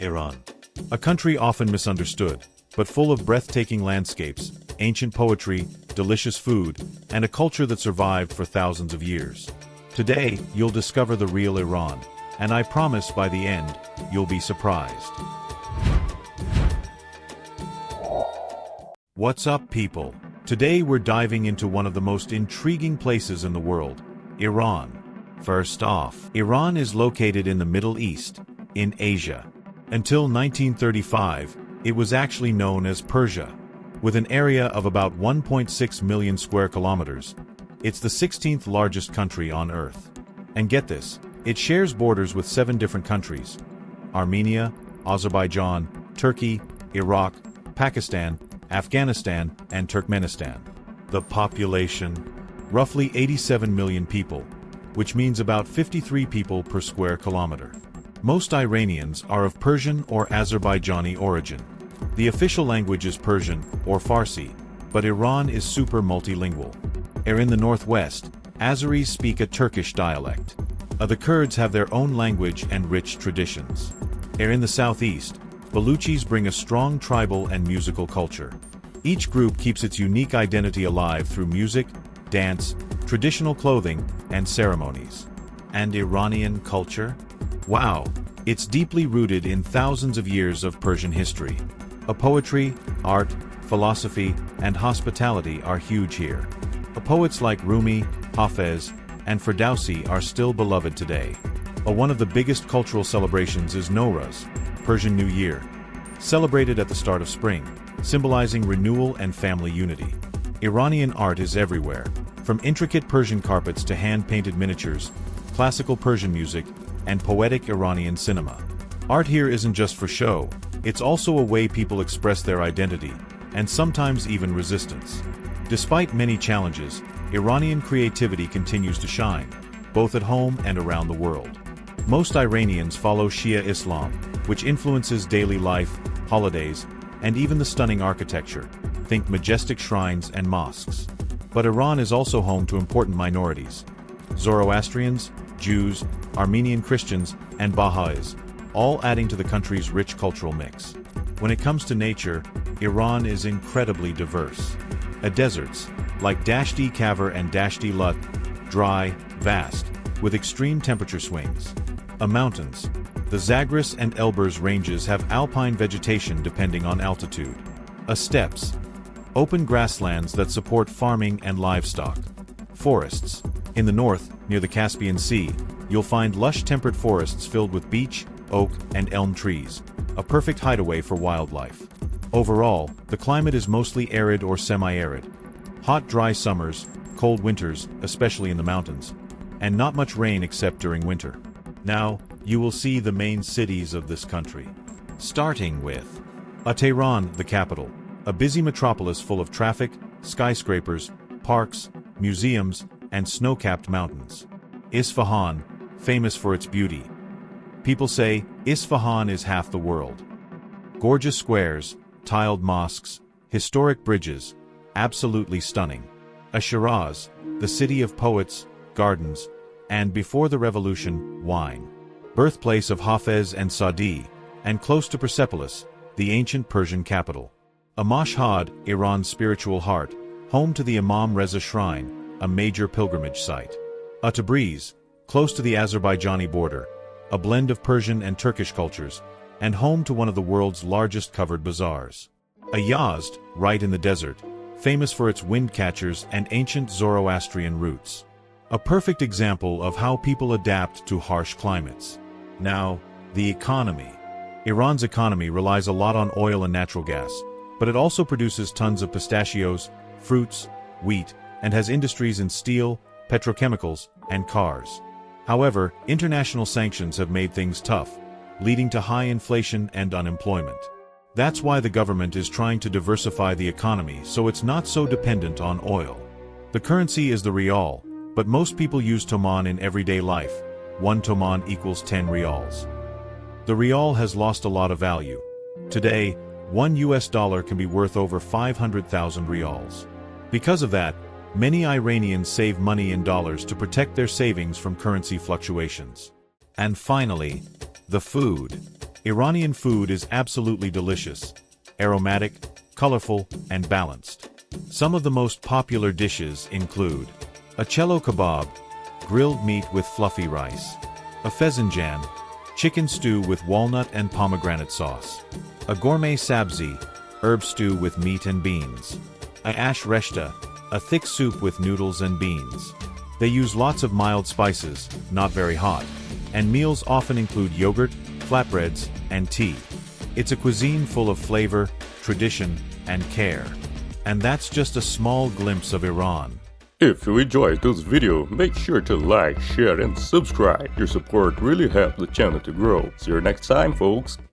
Iran. A country often misunderstood, but full of breathtaking landscapes, ancient poetry, delicious food, and a culture that survived for thousands of years. Today, you'll discover the real Iran, and I promise by the end, you'll be surprised. What's up, people? Today we're diving into one of the most intriguing places in the world, Iran. First off, Iran is located in the Middle East, in Asia. Until 1935, it was actually known as Persia. With an area of about 1.6 million square kilometers, it's the 16th largest country on Earth. And get this, it shares borders with 7 different countries: Armenia, Azerbaijan, Turkey, Iraq, Pakistan, Afghanistan, and Turkmenistan. The population? Roughly 87 million people, which means about 53 people per square kilometer. Most Iranians are of Persian or Azerbaijani origin. The official language is Persian or Farsi, but Iran is super multilingual. In the northwest, Azeris speak a Turkish dialect. The Kurds have their own language and rich traditions. In the southeast, Baluchis bring a strong tribal and musical culture. Each group keeps its unique identity alive through music, dance, traditional clothing, and ceremonies. And Iranian culture? Wow, it's deeply rooted in thousands of years of Persian history. Poetry, art, philosophy, and hospitality are huge here. Poets like Rumi, Hafez, and Ferdowsi are still beloved today. One of the biggest cultural celebrations is Nowruz, Persian New Year, celebrated at the start of spring, symbolizing renewal and family unity. Iranian art is everywhere, from intricate Persian carpets to hand-painted miniatures, classical Persian music, and poetic Iranian cinema. Art here isn't just for show, it's also a way people express their identity, and sometimes even resistance. Despite many challenges, Iranian creativity continues to shine, both at home and around the world. Most Iranians follow Shia Islam, which influences daily life, holidays, and even the stunning architecture. Think majestic shrines and mosques. But Iran is also home to important minorities: Zoroastrians, Jews, Armenian Christians, and Baha'is, all adding to the country's rich cultural mix. When it comes to nature, Iran is incredibly diverse. Deserts, like Dashti Kavr and Dashti Lut, dry, vast, with extreme temperature swings. Mountains. The Zagros and Elburz ranges have alpine vegetation depending on altitude. Steppes. Open grasslands that support farming and livestock. Forests. In the north, near the Caspian Sea, you'll find lush temperate forests filled with beech, oak, and elm trees, a perfect hideaway for wildlife. Overall, the climate is mostly arid or semi-arid. Hot, dry summers, cold winters, especially in the mountains, and not much rain except during winter. Now, you will see the main cities of this country. Starting with Tehran, the capital, a busy metropolis full of traffic, skyscrapers, parks, museums, and snow-capped mountains. Isfahan, famous for its beauty. People say Isfahan is half the world. Gorgeous squares, tiled mosques, historic bridges, absolutely stunning. Shiraz, the city of poets, gardens, and before the revolution, wine. Birthplace of Hafez and Sadi, and close to Persepolis, the ancient Persian capital. Mashhad, Iran's spiritual heart, home to the Imam Reza Shrine, a major pilgrimage site. Tabriz, close to the Azerbaijani border, a blend of Persian and Turkish cultures, and home to one of the world's largest covered bazaars. Yazd, right in the desert, famous for its wind catchers and ancient Zoroastrian roots. A perfect example of how people adapt to harsh climates. Now, the economy. Iran's economy relies a lot on oil and natural gas, but it also produces tons of pistachios, fruits, wheat, and has industries in steel, petrochemicals, and cars. However, international sanctions have made things tough, leading to high inflation and unemployment. That's why the government is trying to diversify the economy so it's not so dependent on oil. The currency is the rial, but most people use toman in everyday life. 1 toman equals 10 rials. The rial has lost a lot of value. Today, $1 can be worth over 500,000 rials. Because of that, many Iranians save money in dollars to protect their savings from currency fluctuations. And finally, the food. Iranian food is absolutely delicious, aromatic, colorful, and balanced. Some of the most popular dishes include a cello kebab, grilled meat with fluffy rice, a fezzanjan, chicken stew with walnut and pomegranate sauce, a gourmet sabzi, herb stew with meat and beans, a ash reshta, a thick soup with noodles and beans. They use lots of mild spices, not very hot, and meals often include yogurt, flatbreads, and tea. It's a cuisine full of flavor, tradition, and care. And that's just a small glimpse of Iran. If you enjoyed this video, make sure to like, share, and subscribe. Your support really helps the channel to grow. See you next time, folks.